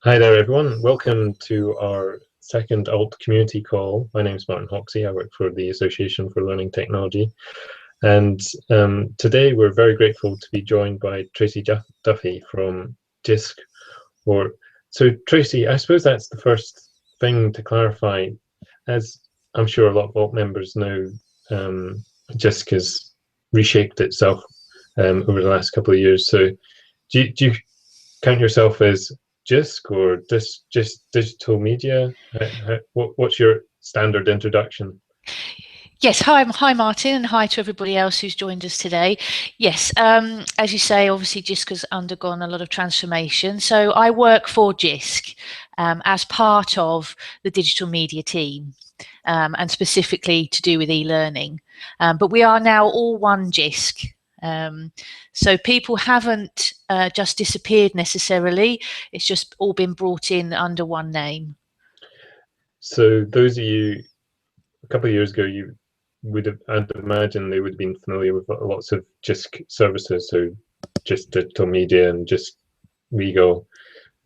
Hi there, everyone. Welcome to our second Alt community call. My name is Martin Hoxie. I work for the Association for Learning Technology. And today we're very grateful to be joined by Tracey Duffy from Jisc. So Tracey, I suppose that's the first thing to clarify. As I'm sure a lot of Alt members know, Jisc has reshaped itself over the last couple of years. So do you count yourself as Jisc or just digital media? What's your standard introduction? Yes, hi Martin, and hi to everybody else who's joined us today. Yes, as you say, obviously Jisc has undergone a lot of transformation. So I work for Jisc as part of the digital media team, and specifically to do with e-learning. But we are now all one Jisc. So people haven't just disappeared necessarily. It's just all been brought in under one name. So those of you a couple of years ago, you would have, I'd imagine they would have been familiar with lots of Jisc services, so Jisc Digital Media and Jisc Legal.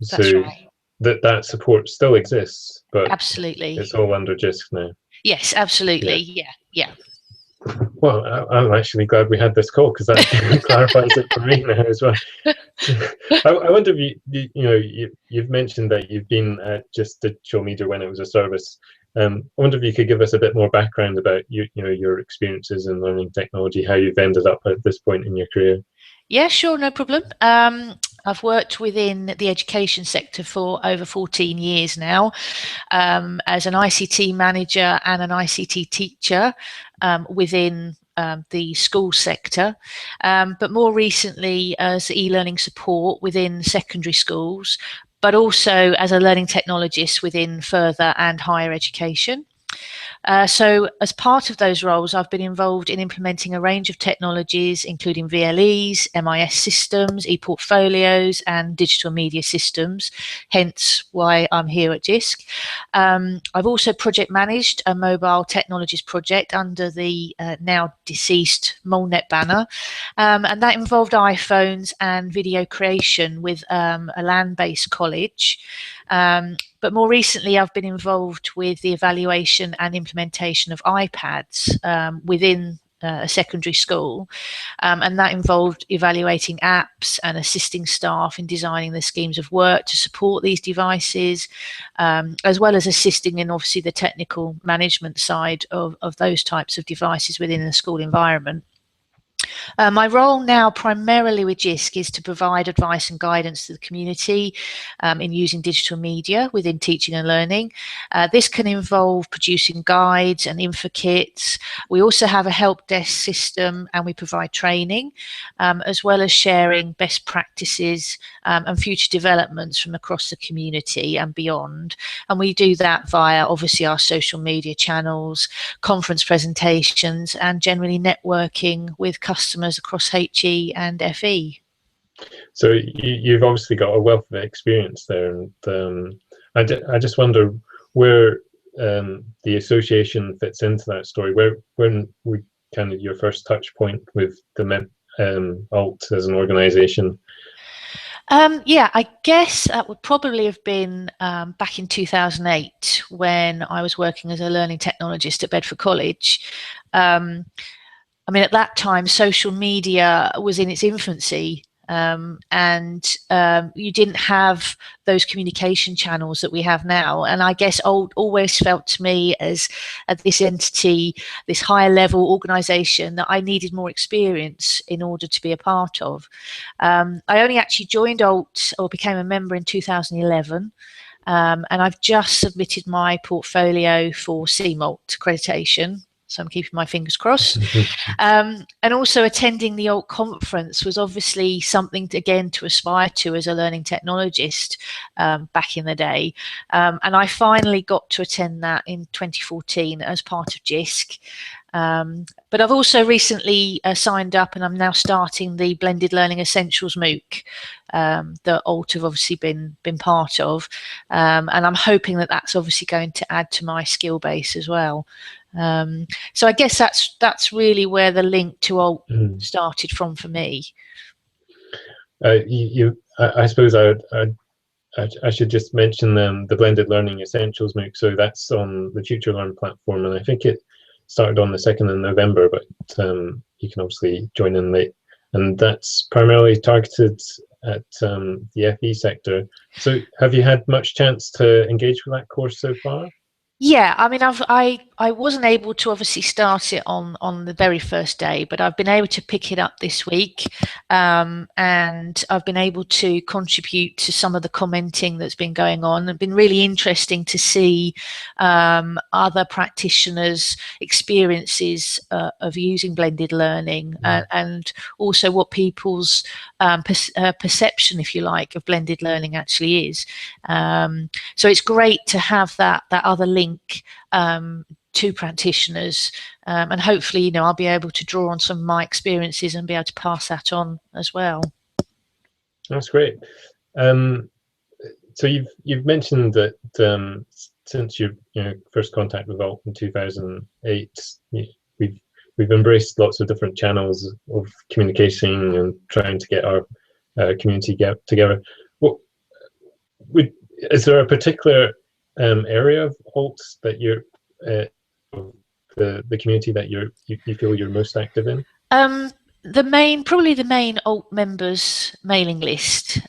That's So right. that support still exists, but it's Absolutely. all under Jisc now. Yes, absolutely. Yeah. Yeah, yeah. Well, I'm actually glad we had this call because that clarifies it for me now as well. I wonder if you've mentioned that you've been at Jisc Digital Media when it was a service. I wonder if you could give us a bit more background about your experiences in learning technology, how you've ended up at this point in your career. Yeah, sure, no problem. I've worked within the education sector for over 14 years now, as an ICT manager and an ICT teacher within the school sector, but more recently as e-learning support within secondary schools, but also as a learning technologist within further and higher education. So as part of those roles, I've been involved in implementing a range of technologies, including VLEs, MIS systems, e-portfolios, and digital media systems, hence why I'm here at Jisc. I've also project managed a mobile technologies project under the now deceased Molnet banner, and that involved iPhones and video creation with a land-based college. But more recently, I've been involved with the evaluation and implementation of iPads within a secondary school, and that involved evaluating apps and assisting staff in designing the schemes of work to support these devices, as well as assisting in obviously the technical management side of those types of devices within the school environment. My role now primarily with Jisc is to provide advice and guidance to the community in using digital media within teaching and learning. This can involve producing guides and info kits. We also have a help desk system and we provide training, as well as sharing best practices and future developments from across the community and beyond. And we do that via obviously our social media channels, conference presentations, and generally networking with customers across HE and FE. So you've obviously got a wealth of experience there, and I just wonder where the association fits into that story. When we kind of your first touch point with the Alt as an organisation. Yeah, I guess that would probably have been back in 2008 when I was working as a learning technologist at Bedford College. I mean, at that time, social media was in its infancy, and you didn't have those communication channels that we have now. And I guess always felt to me as this entity, this higher level organisation, that I needed more experience in order to be a part of. I only actually joined Alt or became a member in 2011. And I've just submitted my portfolio for CMALT accreditation, so I'm keeping my fingers crossed. And also attending the Alt conference was obviously something again to aspire to as a learning technologist back in the day. And I finally got to attend that in 2014 as part of Jisc. But I've also recently signed up, and I'm now starting the Blended Learning Essentials MOOC that Alt have obviously been part of, and I'm hoping that that's obviously going to add to my skill base as well. So I guess that's really where the link to Alt started from for me. I suppose I'd I should just mention the Blended Learning Essentials MOOC. So that's on the Future Learn platform, and I think it started on the 2nd of November, but you can obviously join in late. And that's primarily targeted at the FE sector. So have you had much chance to engage with that course so far? Yeah, I mean, I wasn't able to obviously start it on the very first day, but I've been able to pick it up this week, and I've been able to contribute to some of the commenting that's been going on. It's been really interesting to see other practitioners' experiences of using blended learning, and also what people's perception, if you like, of blended learning actually is. So it's great to have that other link to practitioners, and hopefully, you know, I'll be able to draw on some of my experiences and be able to pass that on as well. That's great. So you've mentioned that since your first contact with Alt in 2008, we've embraced lots of different channels of communicating and trying to get our community together. Is there a particular area of Alt that you're the community that you feel you're most active in? Probably the main Alt members mailing list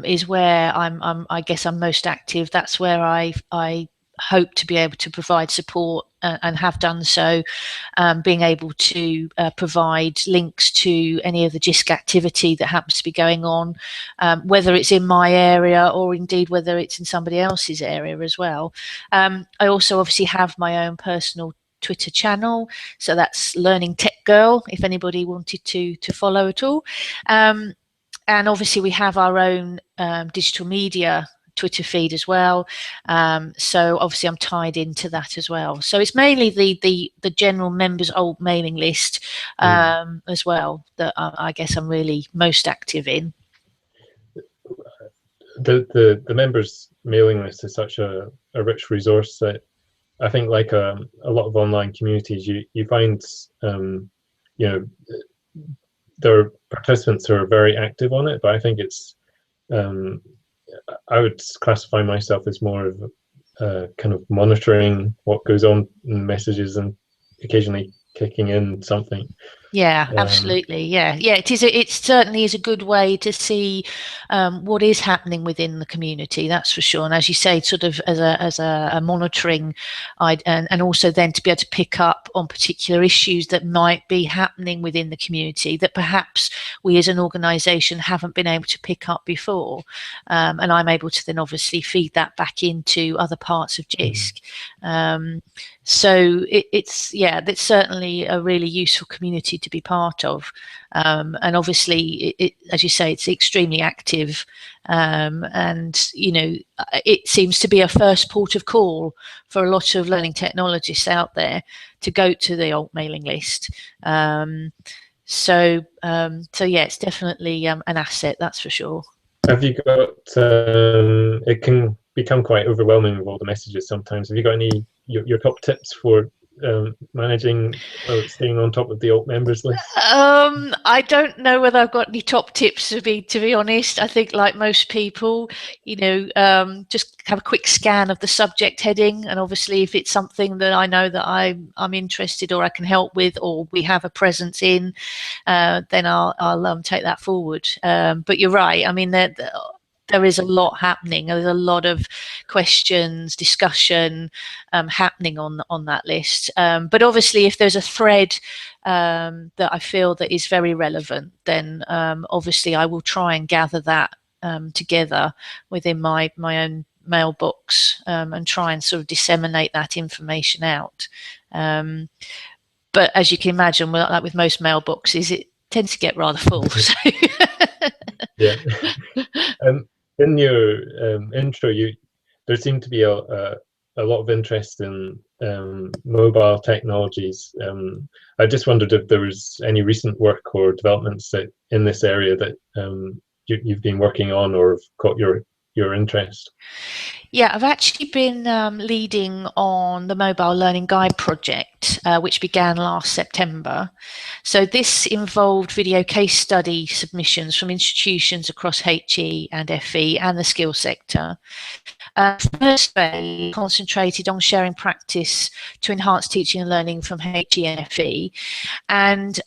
is where I guess I'm most active. That's where I hope to be able to provide support, and have done so, being able to provide links to any of the Jisc activity that happens to be going on, whether it's in my area or indeed whether it's in somebody else's area as well. I also obviously have my own personal Twitter channel, so that's Learning Tech Girl, if anybody wanted to follow at all. And obviously we have our own digital media Twitter feed as well, so obviously I'm tied into that as well. So it's mainly the general members Alt mailing list as well that I guess I'm really most active in. The members mailing list is such a rich resource that I think, like a lot of online communities, you find there are participants who are very active on it, but I think it's I would classify myself as more of kind of monitoring what goes on in messages and occasionally kicking in something. Yeah, absolutely. Yeah, it certainly is a good way to see what is happening within the community. That's for sure. And as you say, sort of as a monitoring, and also then to be able to pick up on particular issues that might be happening within the community that perhaps we as an organisation haven't been able to pick up before, and I'm able to then obviously feed that back into other parts of Jisc. So it's certainly a really useful community to be part of, and obviously as you say, it's extremely active, and you know, it seems to be a first port of call for a lot of learning technologists out there to go to the Alt mailing list. So yeah, it's definitely an asset, that's for sure. Have you got it can become quite overwhelming with all the messages sometimes. Have you got any your top tips for managing or staying on top of the Alt members list? I don't know whether I've got any top tips to be honest. I think, like most people, you know, just have a quick scan of the subject heading, and obviously if it's something that I know that I'm interested or I can help with or we have a presence in, then I'll take that forward. But you're right. I mean, there is a lot happening. There's a lot of questions, discussion happening on that list. But obviously, if there's a thread that I feel that is very relevant, then obviously I will try and gather that together within my own mailbox, and try and sort of disseminate that information out. But as you can imagine, like with most mailboxes, it tends to get rather full. So. Yeah. In your intro, there seemed to be a lot of interest in mobile technologies. I just wondered if there was any recent work or developments that in this area that you've been working on or have caught your interest. Yeah, I've actually been leading on the Mobile Learning Guide project, which began last September. So this involved video case study submissions from institutions across HE and FE and the skill sector. First phase concentrated on sharing practice to enhance teaching and learning from HE and FE. And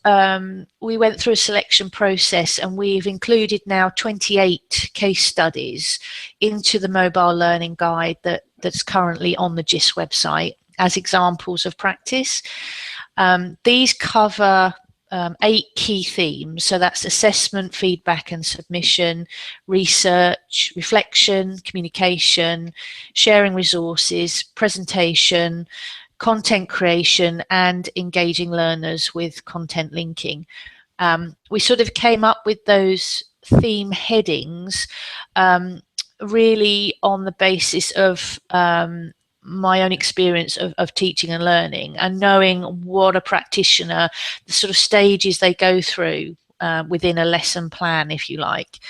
we went through a selection process, and we've included now 28 case studies into the mobile learning guide that's currently on the Jisc website as examples of practice. These cover 8 key themes. So that's assessment, feedback and submission, research, reflection, communication, sharing resources, presentation, content creation, and engaging learners with content linking. We sort of came up with those theme headings really on the basis of my own experience of teaching and learning, and knowing what a practitioner, the sort of stages they go through within a lesson plan, if you like.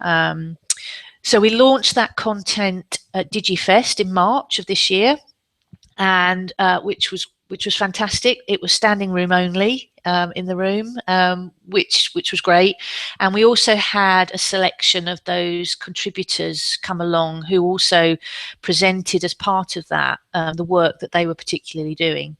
So we launched that content at DigiFest in March of this year, and which was fantastic. It was standing room only in the room, which was great. And we also had a selection of those contributors come along who also presented as part of that the work that they were particularly doing.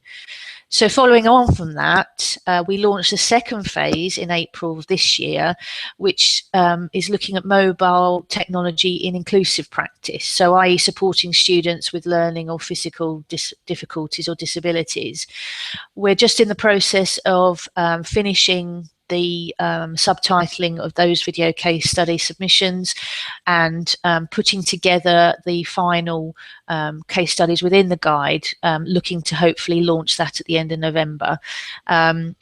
So following on from that, we launched the second phase in April of this year, which is looking at mobile technology in inclusive practice. So i.e. supporting students with learning or physical difficulties or disabilities. We're just in the process of finishing the subtitling of those video case study submissions, and putting together the final case studies within the guide, looking to hopefully launch that at the end of November.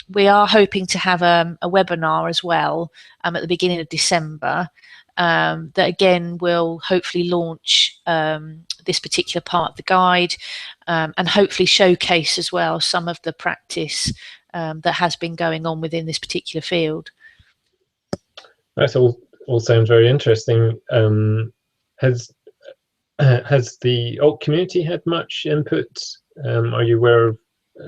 We are hoping to have a webinar as well at the beginning of December, that again will hopefully launch this particular part of the guide, and hopefully showcase as well some of the practice that has been going on within this particular field. That all sounds very interesting. Has the alt community had much input? Are you aware of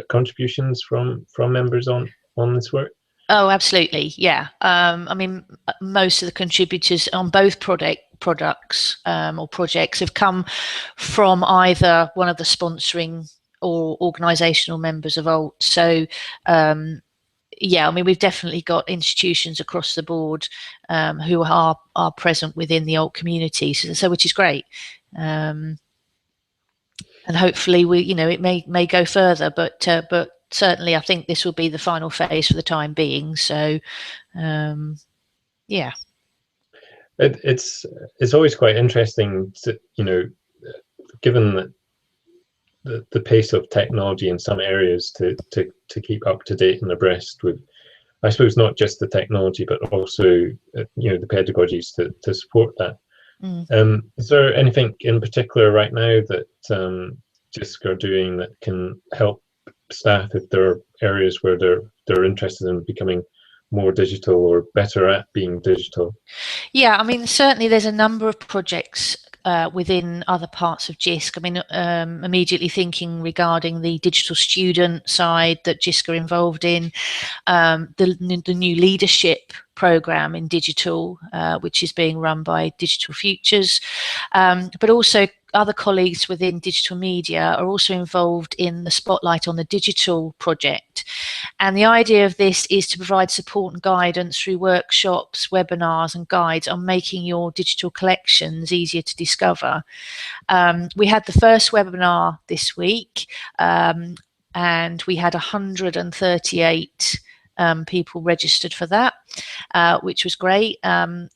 contributions from members on this work? Oh, absolutely, yeah. I mean, most of the contributors on both products or projects have come from either one of the sponsoring or organisational members of ALT. So yeah, I mean, we've definitely got institutions across the board who are present within the ALT community, so which is great. And hopefully it may go further, but certainly I think this will be the final phase for the time being. So yeah, it's always quite interesting to, given that the pace of technology in some areas, to keep up to date and abreast with, I suppose, not just the technology but also the pedagogies to support that. Is there anything in particular right now that Jisc are doing that can help staff if there are areas where they're interested in becoming more digital or better at being digital? Yeah, I mean, certainly there's a number of projects within other parts of Jisc. I mean, immediately thinking regarding the digital student side that Jisc are involved in, the new leadership program in digital, which is being run by Digital Futures, but also other colleagues within digital media are also involved in the Spotlight on the Digital project. And the idea of this is to provide support and guidance through workshops, webinars and guides on making your digital collections easier to discover. We had the first webinar this week, and we had 138 people registered for that, which was great, and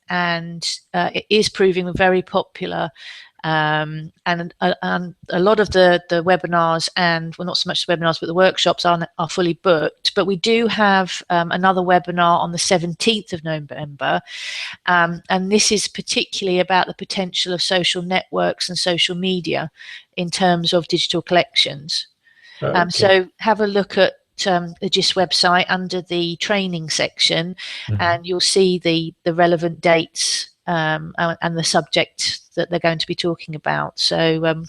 it is proving very popular. And a lot of the webinars, and well, not so much the webinars, but the workshops are fully booked. But we do have another webinar on the 17th of November, and this is particularly about the potential of social networks and social media in terms of digital collections. Okay. So have a look at the Jisc website under the training section, and you'll see the relevant dates and the subject that they're going to be talking about. So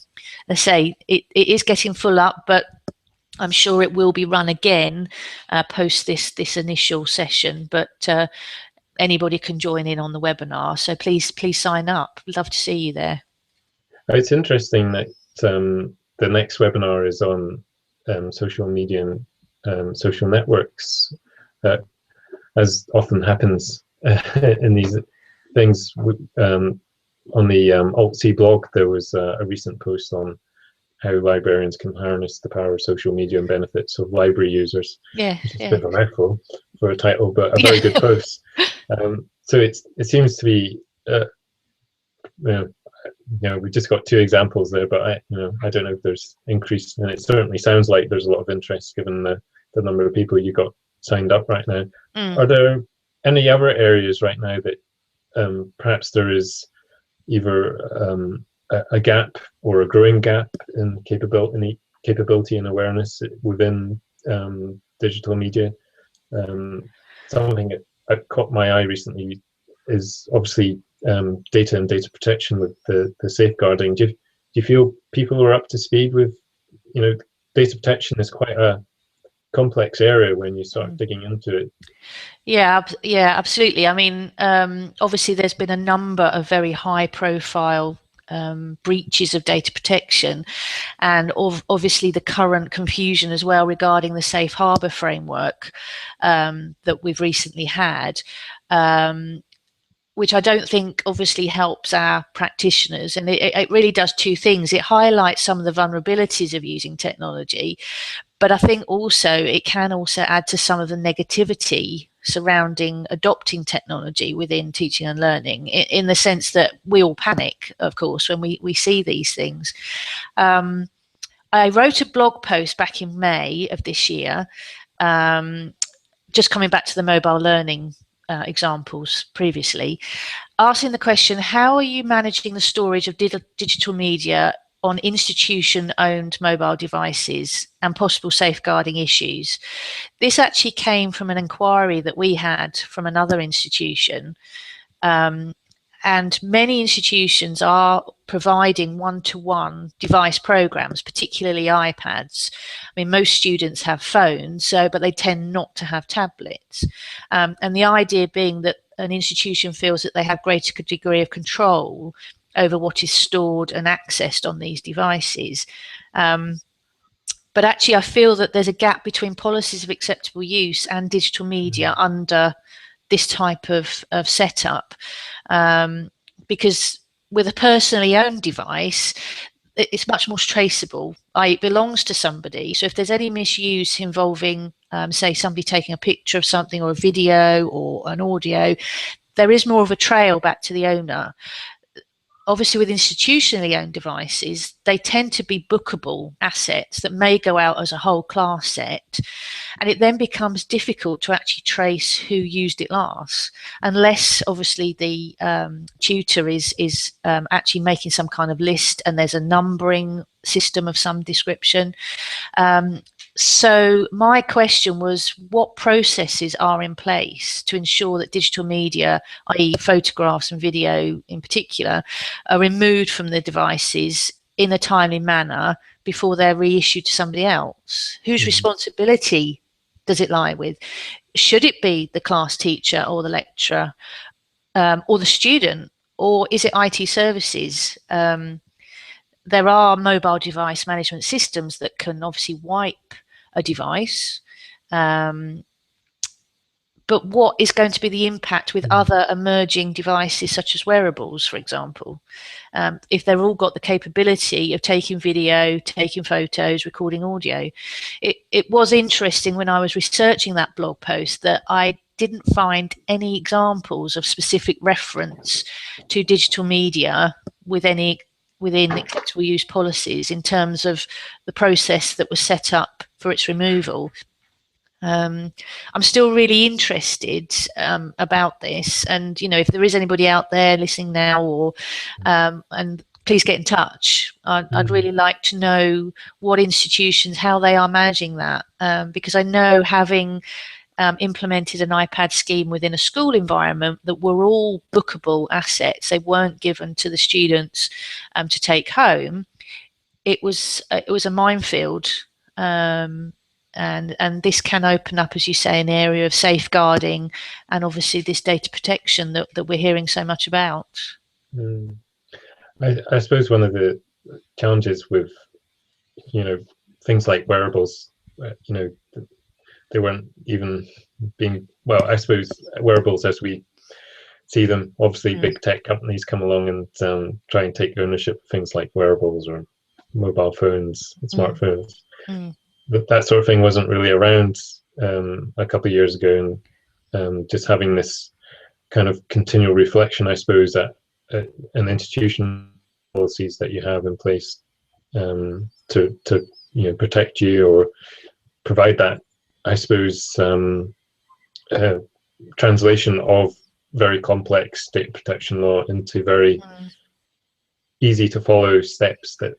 let's say it is getting full up, but I'm sure it will be run again post this initial session. But anybody can join in on the webinar, so please sign up. We'd love to see you there. It's interesting that the next webinar is on social media and social networks, as often happens in these things. On the Alt-C blog, there was a recent post on how librarians can harness the power of social media and benefits of library users. Yeah, which is a bit of a mouthful for a title, but a very good post. So it seems to be, we just got 2 examples there, but I don't know if there's increase, and it certainly sounds like there's a lot of interest given the number of people you got signed up right now. Are there any other areas right now that perhaps there is either a gap or a growing gap in capability and awareness within digital media? Something that caught my eye recently is obviously data and data protection with the safeguarding. Do you feel people are up to speed with, data protection is quite a complex area when you start digging into it? Yeah, absolutely. I mean, obviously there's been a number of very high profile breaches of data protection, and obviously the current confusion as well regarding the safe harbour framework that we've recently had, which I don't think obviously helps our practitioners. And it really does 2 things. It highlights some of the vulnerabilities of using technology, but I think also it can also add to some of the negativity surrounding adopting technology within teaching and learning, in the sense that we all panic, of course, when we see these things. I wrote a blog post back in May of this year, just coming back to the mobile learning examples previously, asking the question, how are you managing the storage of digital media on institution-owned mobile devices and possible safeguarding issues? This actually came from an inquiry that we had from another institution, and many institutions are providing one-to-one device programs, particularly iPads. I mean, most students have phones, but they tend not to have tablets. And the idea being that an institution feels that they have greater degree of control over what is stored and accessed on these devices. But actually, I feel that there's a gap between policies of acceptable use and digital media under this type of setup, because with a personally owned device, it's much more traceable. It belongs to somebody. So if there's any misuse involving, say, somebody taking a picture of something or a video or an audio, there is more of a trail back to the owner. Obviously, with institutionally owned devices, they tend to be bookable assets that may go out as a whole class set, and it then becomes difficult to actually trace who used it last, unless obviously the tutor is actually making some kind of list and there's a numbering system of some description. So my question was, what processes are in place to ensure that digital media, i.e. photographs and video in particular, are removed from the devices in a timely manner before they're reissued to somebody else? Whose responsibility does it lie with? Should it be the class teacher or the lecturer, or the student, or is it IT services? There are mobile device management systems that can obviously wipe a device, but what is going to be the impact with other emerging devices such as wearables, for example, if they've all got the capability of taking video, taking photos, recording audio? It was interesting when I was researching that blog post that I didn't find any examples of specific reference to digital media within acceptable use policies in terms of the process that was set up for its removal. I'm still really interested about this, and if there is anybody out there listening now, or and please get in touch. I'd really like to know what institutions, how they are managing that, because I know having implemented an iPad scheme within a school environment that were all bookable assets. They weren't given to the students to take home. It was a minefield, and this can open up, as you say, an area of safeguarding and obviously this data protection that we're hearing so much about. I suppose one of the challenges with things like wearables, they weren't even being, well, I suppose wearables as we see them, obviously big tech companies come along and try and take ownership of things like wearables or mobile phones and smartphones. But that sort of thing wasn't really around a couple of years ago, and just having this kind of continual reflection, I suppose, that an institution policies that you have in place to protect you or provide that, I suppose, translation of very complex data protection law into very easy to follow steps that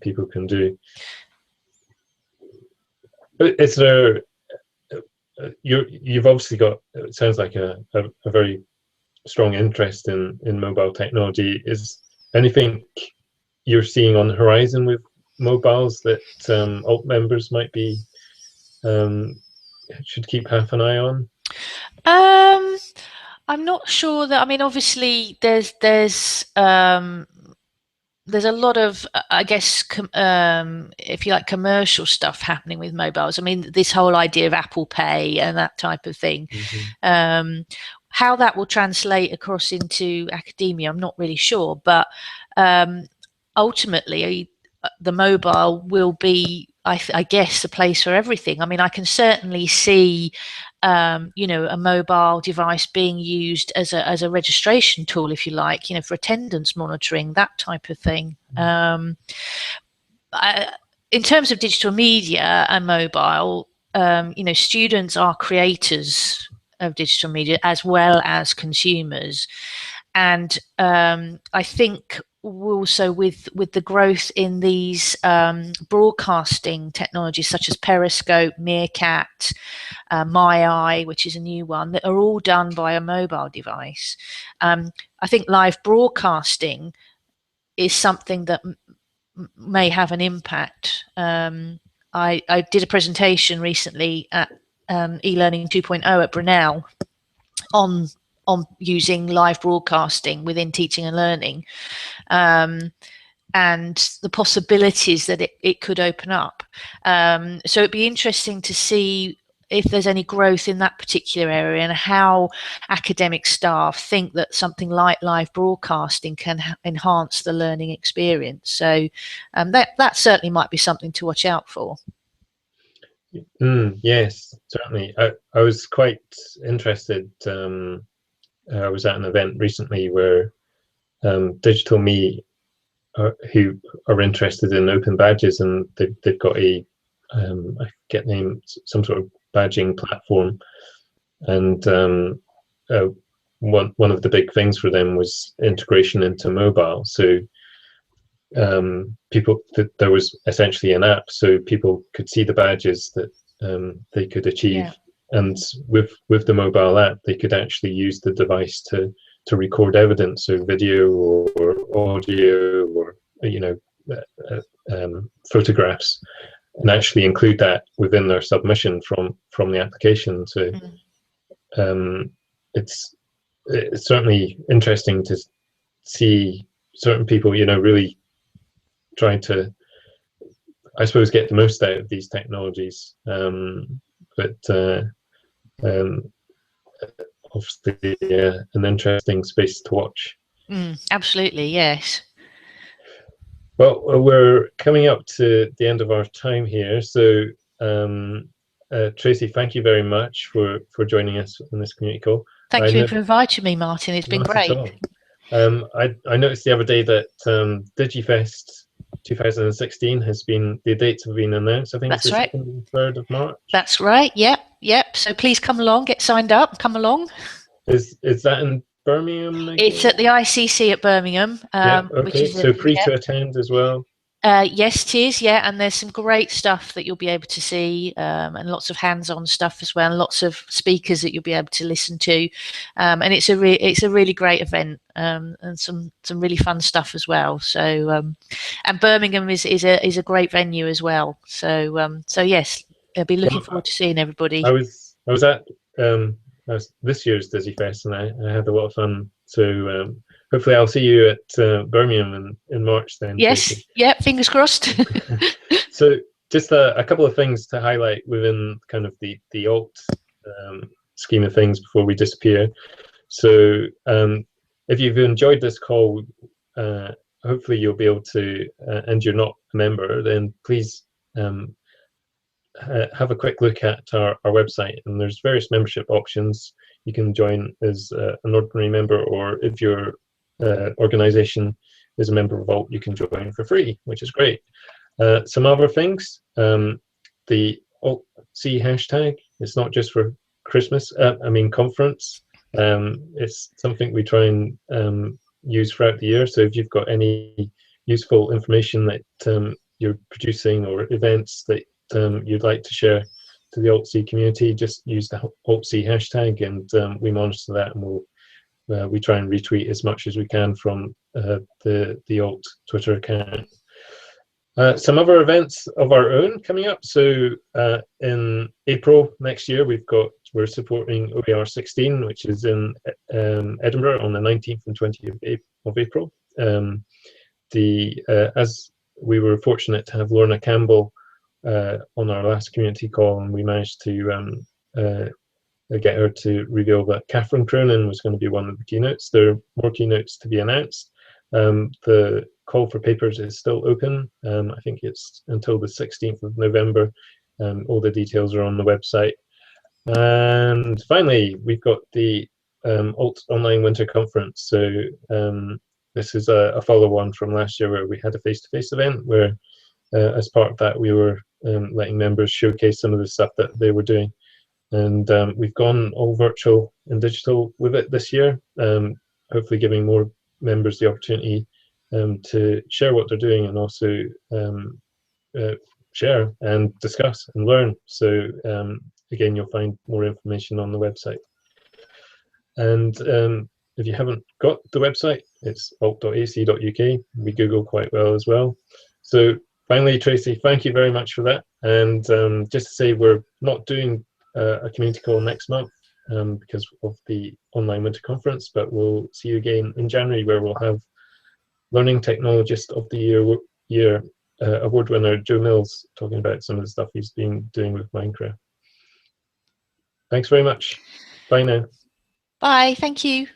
people can do. Is there, you've obviously got, it sounds like a very strong interest in mobile technology. Is anything you're seeing on the horizon with mobiles that alt members might be should keep half an eye on? I'm not sure that. I mean, obviously, there's a lot of, I guess, if you like, commercial stuff happening with mobiles. I mean, this whole idea of Apple Pay and that type of thing. How that will translate across into academia, I'm not really sure. But ultimately, the mobile will be, I guess, the place for everything. I mean, I can certainly see a mobile device being used as a registration tool, if you like, for attendance monitoring, that type of thing. In terms of digital media and mobile, students are creators of digital media as well as consumers, and I think also with the growth in these broadcasting technologies such as Periscope, Meerkat, My Eye, which is a new one, that are all done by a mobile device. I think live broadcasting is something that may have an impact. I did a presentation recently at e-learning 2.0 at Brunel on using live broadcasting within teaching and learning, and the possibilities that it could open up. So it'd be interesting to see if there's any growth in that particular area and how academic staff think that something like live broadcasting can enhance the learning experience. So that certainly might be something to watch out for. Yes, certainly. I was quite interested. I was at an event recently where Digital Me, who are interested in open badges, and they've got a I forget the name, some sort of badging platform, and one of the big things for them was integration into mobile. So there was essentially an app, so people could see the badges that they could achieve, and with the mobile app, they could actually use the device to record evidence, so video or audio or photographs, and actually include that within their submission from the application. So it's certainly interesting to see certain people, really trying to, I suppose, get the most out of these technologies. But obviously, an interesting space to watch. Absolutely, yes. Well, we're coming up to the end of our time here. So, Tracey, thank you very much for joining us on this community call. Thank you for inviting me, Martin. It's been great. I noticed the other day that DigiFest 2016 the dates have been announced. I think it's the 2nd and 3rd of March. That's right. Yep. So please come along, get signed up, come along. Is that in Birmingham again? It's at the ICC at Birmingham. Okay. So free to attend as well. Yes, it is. Yeah, and there's some great stuff that you'll be able to see, and lots of hands-on stuff as well, and lots of speakers that you'll be able to listen to. And it's a really great event, and some really fun stuff as well. So, and Birmingham is a great venue as well. So yes, I'll be looking forward to seeing everybody. I was at this year's Dizzy Fest, and I had a lot of fun. So hopefully I'll see you at Birmingham in March then. Yes, Tracey. yeah, fingers crossed. So just a couple of things to highlight within kind of the alt scheme of things before we disappear. So if you've enjoyed this call, hopefully you'll be able to, and you're not a member, then please have a quick look at our website, and there's various membership options. You can join as an ordinary member, or if your organization is a member of Alt, you can join for free, which is great. Some other things, the Alt-C hashtag, it's not just for Christmas, conference. It's something we try and use throughout the year. So if you've got any useful information that you're producing, or events that you'd like to share to the Alt-C community, just use the Alt-C hashtag, and we monitor that, and we try and retweet as much as we can from the Alt Twitter account. Some other events of our own coming up. So in April next year, we're supporting OER 16, which is in Edinburgh on the 19th and 20th of April. As we were fortunate to have Lorna Campbell on our last community call, and we managed to get her to reveal that Catherine Cronin was going to be one of the keynotes. There are more keynotes to be announced. The call for papers is still open. I think it's until the 16th of November. All the details are on the website. And finally, we've got the Alt Online Winter Conference. So this is a follow-on from last year, where we had a face-to-face event, where as part of that, we were letting members showcase some of the stuff that they were doing. And we've gone all virtual and digital with it this year, hopefully giving more members the opportunity to share what they're doing, and also share and discuss and learn. So again, you'll find more information on the website. And if you haven't got the website, it's alt.ac.uk. We Google quite well as well. So finally, Tracey, thank you very much for that. And just to say, we're not doing a community call next month because of the online winter conference, but we'll see you again in January, where we'll have Learning Technologist of the Year award winner Joe Mills talking about some of the stuff he's been doing with Minecraft. Thanks very much. Bye now. Bye. Thank you.